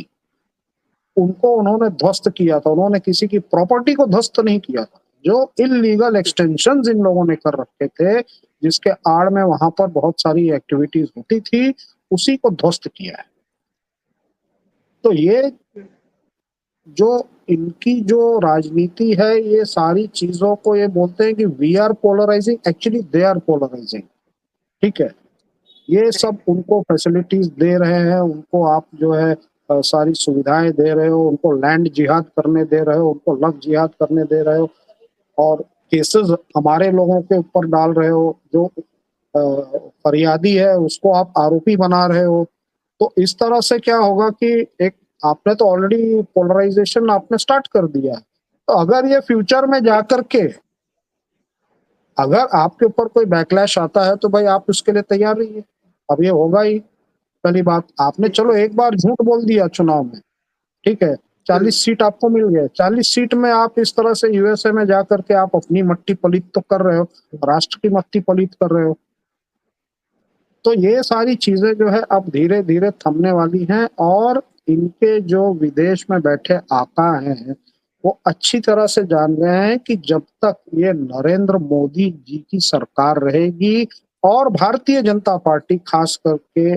उनको उन्होंने ध्वस्त किया था। उन्होंने किसी की प्रॉपर्टी को ध्वस्त नहीं किया था, जो इलीगल एक्सटेंशंस इन लोगों ने कर रखे थे, जिसके आड़ में वहां पर बहुत सारी एक्टिविटीज होती थी, उसी को ध्वस्त किया है। तो ये जो इनकी जो राजनीति है, ये सारी चीजों को ये बोलते हैं कि we are polarising, actually they are polarising. ठीक है, ये सब उनको फैसिलिटीज दे रहे हैं, उनको आप जो है सारी सुविधाएं दे रहे हो, उनको लैंड जिहाद करने दे रहे हो, उनको लव जिहाद करने दे रहे हो, और केसेस हमारे लोगों के ऊपर डाल रहे हो। जो फरियादी है उसको आप आरोपी बना रहे हो। तो इस तरह से क्या होगा कि एक आपने तो ऑलरेडी पोलराइजेशन आपने स्टार्ट कर दिया है। तो अगर ये फ्यूचर में जाकर के अगर आपके ऊपर कोई बैकलैश आता है तो भाई आप उसके लिए तैयार रहिए। अब ये होगा ही। पहली बात, आपने चलो एक बार झूठ बोल दिया चुनाव में, ठीक है, 40 सीट आपको मिल गए, 40 सीट में आप इस तरह से यूएसए में जाकर के आप अपनी मट्टी पलीत तो कर रहे हो, राष्ट्र की मट्टी पलीत कर रहे हो। तो ये सारी चीजें जो है अब धीरे धीरे थमने वाली हैं, और इनके जो विदेश में बैठे आका हैं वो अच्छी तरह से जान गए हैं कि जब तक ये नरेंद्र मोदी जी की सरकार रहेगी और भारतीय जनता पार्टी खास करके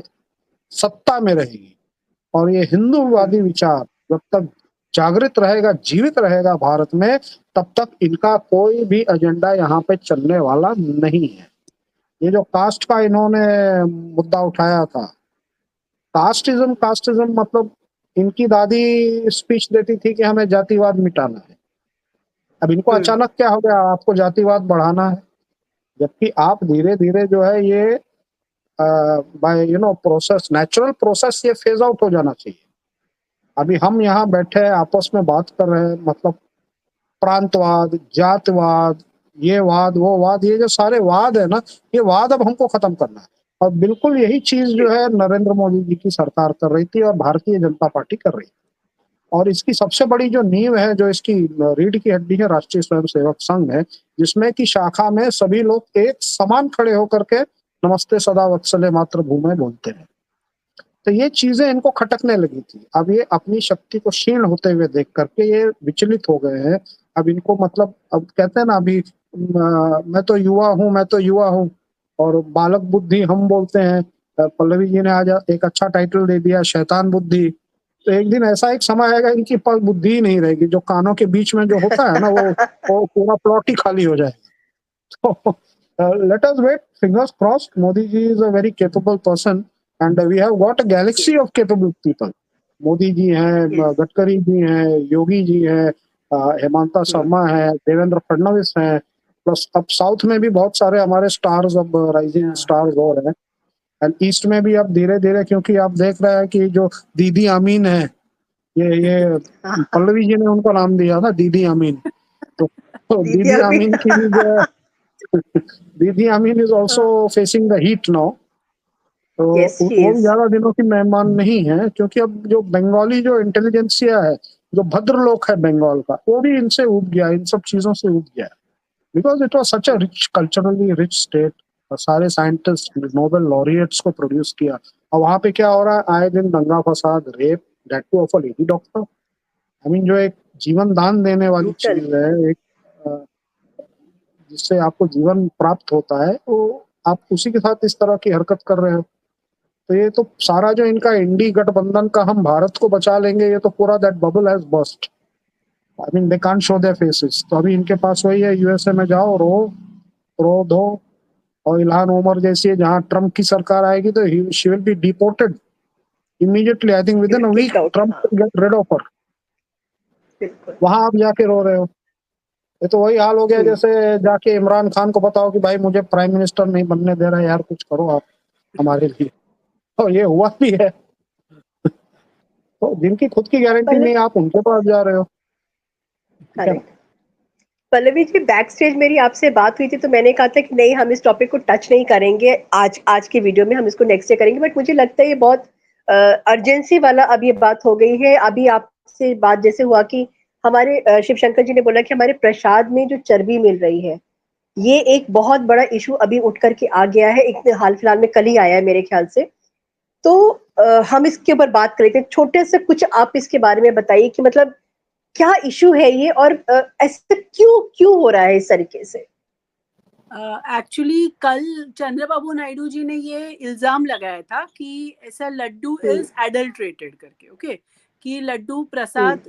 सत्ता में रहेगी, और ये हिंदूवादी विचार जब तक जागृत रहेगा, जीवित रहेगा भारत में, तब तक इनका कोई भी एजेंडा यहाँ पे चलने वाला नहीं है। ये जो कास्ट का इन्होंने मुद्दा उठाया था, कास्टिज्म मतलब इनकी दादी स्पीच देती थी कि हमें जातिवाद मिटाना है। अब इनको अचानक क्या हो गया, आपको जातिवाद बढ़ाना है, जबकि आप धीरे धीरे जो है ये बाय प्रोसेस, नेचुरल प्रोसेस ये फेज आउट हो जाना चाहिए। अभी हम यहाँ बैठे आपस में बात कर रहे हैं, मतलब प्रांतवाद, जातवाद, ये वाद वो वाद, ये जो सारे वाद है ना, ये वाद अब हमको खत्म करना है। और बिल्कुल यही चीज जो है नरेंद्र मोदी जी की सरकार कर रही थी और भारतीय जनता पार्टी कर रही थी। और इसकी सबसे बड़ी जो नींव है, जो इसकी रीढ़ की हड्डी है, राष्ट्रीय स्वयंसेवक संघ है, जिसमें की शाखा में सभी लोग एक समान खड़े होकर के नमस्ते सदा वत्सले मातृभूमि बोलते हैं। तो ये चीजें इनको खटकने लगी थी। अब ये अपनी शक्ति को क्षीण होते हुए देख करके ये विचलित हो गए हैं। अब इनको मतलब, अब कहते हैं ना, अभी मैं तो युवा हूँ और बालक बुद्धि हम बोलते हैं। पल्लवी जी ने आज एक अच्छा टाइटल दे दिया, शैतान बुद्धि। तो एक दिन ऐसा एक समय आएगा इनकी पास बुद्धि ही नहीं रहेगी, जो कानों के बीच में जो होता है ना वो पूरा प्लॉट ही खाली हो जाएगा। तो let us wait, fingers crossed. Modi ji is a very capable person and we have got a galaxy of capable people. Modi ji हैं, गडकरी जी हैं, योगी जी हैं, हेमंता शर्मा है, देवेंद्र फडणवीस हैं, प्लस अब साउथ में भी बहुत सारे हमारे स्टार्स, अब राइजिंग स्टार्स और हैं। एंड ईस्ट में भी अब धीरे धीरे, क्योंकि आप देख रहे हैं कि जो दीदी अमीन है, ये पल्लवी जी ने उनको नाम दिया था दीदी अमीन, तो दीदी अमीन की भी जो है, Didi Amin is also facing the heat now. तो वो भी ज्यादा दिनों की मेहमान नहीं है, क्योंकि अब जो बंगाली जो इंटेलिजेंसिया है, जो भद्रलोक है बंगाल का, वो भी इनसे उब गया, इन सब चीजों से उब गया, because it was such a rich, culturally rich state. सारे साइंटिस्ट, नोबेल लॉरिएट्स को प्रोड्यूस किया। और वहां पे क्या हो रहा है, आए दिन दंगा फसाद, rape, that two of a lady doctor. I mean, जो एक जीवन दान देने वाली चीज है, एक जिससे आपको जीवन प्राप्त होता है, वो आप उसी के साथ इस तरह की हरकत कर रहे हो। तो ये तो सारा जो इनका इंडी गठबंधन का, हम भारत को बचा लेंगे, ये तो पूरा that bubble has burst. I mean, they can't show their faces. तो अभी इनके पास वही है, यूएसए में जाओ, रो दो। और इल्हान उमर जैसी है, जहां ट्रम्प की सरकार आएगी तो she will be deported immediately. I think within a week Trump will get rid of her. वहां आप जाके रो रहे हो। ये तो वही हाल हो गया जैसे जाके इमरान खान को बताओ कि भाई मुझे प्राइम मिनिस्टर नहीं बनने दे रहा यार, कुछ करो आप हमारे लिए। तो ये हुआ भी है। तो जिनकी खुद की गारंटी नहीं, आप उनके पास जा रहे हो। पल्लवी जी, बैक स्टेज मेरी आपसे बात हुई थी, तो मैंने कहा था कि नहीं, हम इस टॉपिक को टच नहीं करेंगे आज की वीडियो में, हम इसको नेक्स्ट डे करेंगे। बट मुझे लगता है ये बहुत अर्जेंसी वाला अब ये बात हो गई है। अभी आपसे बात जैसे हुआ कि हमारे शिव शंकर जी ने बोला कि हमारे प्रसाद में जो चर्बी मिल रही है, ये एक बहुत बड़ा इशू अभी उठ करके आ गया है। एक हाल फिलहाल में कल ही आया है मेरे ख्याल से। तो हम इसके ऊपर बात करेंगे। छोटे से कुछ आप इसके बारे में बताइए कि मतलब क्या इशू है ये, और ऐसा क्यों हो रहा है इस तरीके से। एक्चुअली कल चंद्रबाबू नायडू जी ने ये इल्जाम लगाया था कि ऐसा लड्डू इज एडल्ट्रेटेड करके, ओके, कि लड्डू प्रसाद,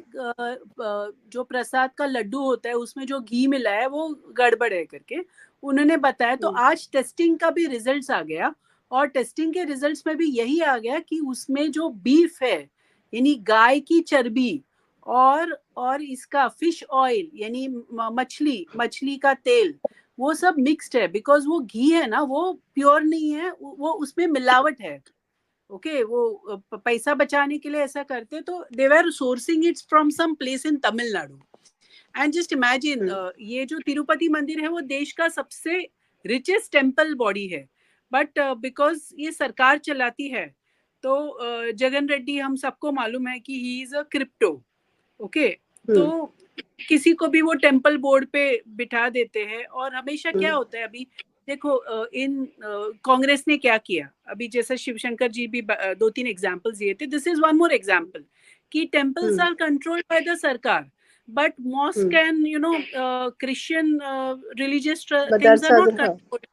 जो प्रसाद का लड्डू होता है उसमें जो घी मिला है वो गड़बड़ है करके उन्होंने बताया। तो आज टेस्टिंग का भी रिजल्ट्स आ गया, और टेस्टिंग के रिजल्ट्स में भी यही आ गया कि उसमें जो बीफ है, यानी गाय की चर्बी, और इसका फिश ऑयल यानी मछली का तेल, वो सब मिक्स्ड है। बिकॉज वो घी है ना, वो प्योर नहीं है, वो उसमें मिलावट है। ओके, वो पैसा बचाने के लिए ऐसा करते। तो they were sourcing its from some place in Tamil Nadu. And just imagine, ये जो तिरुपति मंदिर है वो देश का सबसे रिचेस्ट टेम्पल बॉडी है, बट बिकॉज ये सरकार चलाती है, तो जगन रेड्डी, हम सबको मालूम है कि ही इज अ क्रिप्टो, ओके, तो किसी को भी वो टेम्पल बोर्ड पे बिठा देते हैं। और हमेशा क्या होता है, अभी देखो इन कांग्रेस ने क्या किया, अभी जैसे शिवशंकर जी भी 2-3 एग्जांपल्स दिए थे, this is one more example कि temples are controlled by the सरकार, but mosque and Christian religious things are not controlled.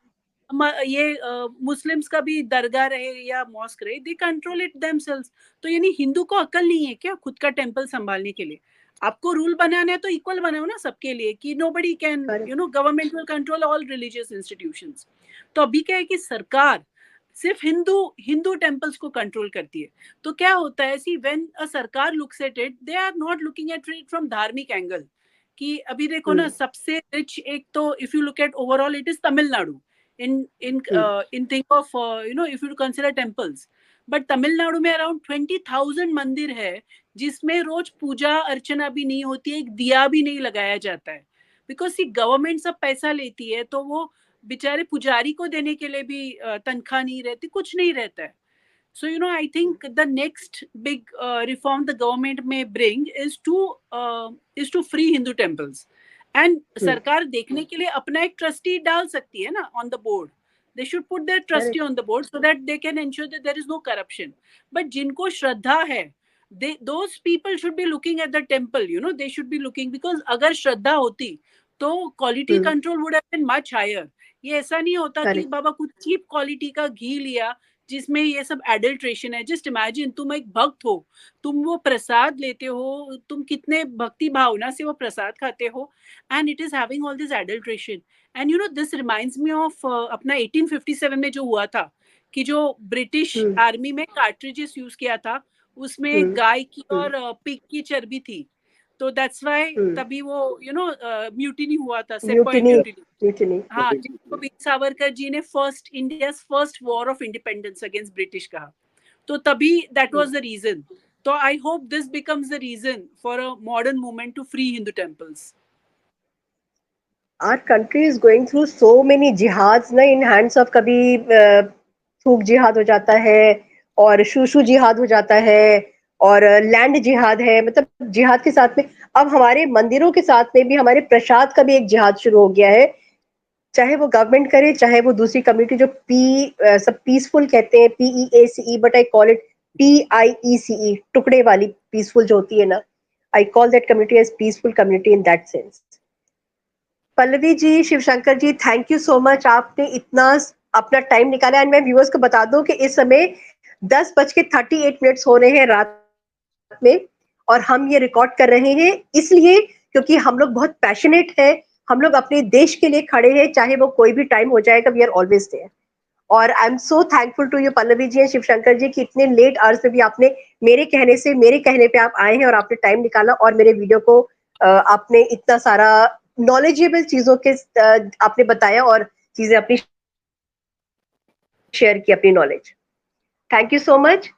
ये मुस्लिम्स का भी दरगाह रहे या मॉस्क रहे, दे कंट्रोल इट देमसेल्व्स। तो यानी हिंदू को अक्ल नहीं है क्या खुद का टेम्पल संभालने के लिए? आपको रूल बनाना है तो इक्वल बनाओ ना सबके लिए, कि nobody can, government will control all religious institutions. तो अभी क्या है कि सरकार सिर्फ हिंदू टेम्पल्स को कंट्रोल करती है। तो क्या होता है, सी व्हेन अ सरकार looks at it, they are not looking at it from धार्मिक एंगल। कि अभी देखो ना, सबसे रिच एक तो if you look at overall it is Tamil Nadu in think of if you consider temples, but Tamil Nadu में अराउंड 20,000 मंदिर है जिसमें रोज पूजा अर्चना भी नहीं होती है, एक दिया भी नहीं लगाया जाता है। बिकॉज सी गवर्नमेंट सब पैसा लेती है, तो वो बेचारे पुजारी को देने के लिए भी तनख्वाह नहीं रहती, कुछ नहीं रहता है। So I think the next big reform the government may bring is to free Hindu temples. And सरकार देखने के लिए अपना एक ट्रस्टी डाल सकती है ना on the board. They should put their trustee on the board so that they can ensure that there is no corruption. But जिनको श्रद्धा है, those people should be looking at the temple. They should be looking, because अगर श्रद्धा होती तो quality control would have been much higher. ये ऐसा नहीं होता कि बाबा कुछ चीप क्वालिटी का घी लिया जिसमें ये सब एडल्ट्रेशन है। जस्ट इमेजिन, तुम एक भक्त हो, तुम वो प्रसाद लेते हो, तुम कितने भक्ति भावना से वो प्रसाद खाते हो, and it is having all this adulteration. And this reminds me of अपना 1857 में जो हुआ था, कि जो ब्रिटिश आर्मी में कार्ट्रिजेस यूज किया था, उसमें गाय की और पिग की चर्बी थी, तो दैट्स व्हाई तभी वो म्यूटिनी हुआ था, सेपॉय म्यूटिनी। हाँ, जिसको वीर सावरकर जी ने India's first war of independence against British कहा, तो तभी दैट वाज द रीजन। तो I hope this becomes the reason for a modern movement to free Hindu temples. Our country is going through so many jihads ना, in hands of, कभी थूक जिहाद हो जाता है और शूशु जिहाद हो जाता है और लैंड जिहाद है, मतलब जिहाद के साथ में अब हमारे मंदिरों के साथ में भी हमारे प्रसाद का भी एक जिहाद शुरू हो गया है, चाहे वो गवर्नमेंट करे चाहे वो दूसरी कम्युनिटी जो सब पीसफुल कहते हैं, PEACE, but I call it PIECE, टुकड़े वाली पीसफुल जो होती है ना, I call that community as peaceful community in that sense. Pallavi ji, Shivshankar ji, thank you so much, आपने इतना अपना टाइम निकाला। एंड मैं व्यूअर्स को बता दूं कि इस समय 10:38 हो रहे हैं रात में, और हम ये रिकॉर्ड कर रहे हैं इसलिए क्योंकि हम लोग बहुत पैशनेट है, हम लोग अपने देश के लिए खड़े हैं, चाहे वो कोई भी टाइम हो जाएगा, वी आर ऑलवेज देयर। और I am so thankful to you Pallavi ji and Shivshankar ji कि इतने लेट आवर्स में भी आपने मेरे कहने पे आप आए हैं और आपने टाइम निकाला और मेरे वीडियो को आपने इतना सारा नॉलेजेबल चीजों के आपने बताया और चीजें अपनी शेयर की, अपनी knowledge. Thank you so much.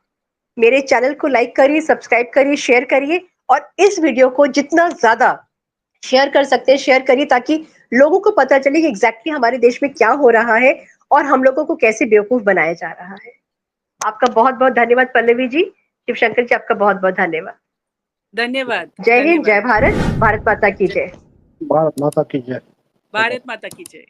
मेरे चैनल को लाइक करिए, सब्सक्राइब करिए, शेयर करिए, और इस वीडियो को जितना ज्यादा शेयर कर सकते हैं शेयर करिए, ताकि लोगों को पता चले कि एग्जैक्टली हमारे देश में क्या हो रहा है और हम लोगों को कैसे बेवकूफ बनाया जा रहा है। आपका बहुत बहुत धन्यवाद पल्लवी जी, शिवशंकर जी, आपका बहुत बहुत धन्यवाद। धन्यवाद। जय हिंद, जय भारत, भारत माता की जय। भारत माता की जय। भारत माता की जय।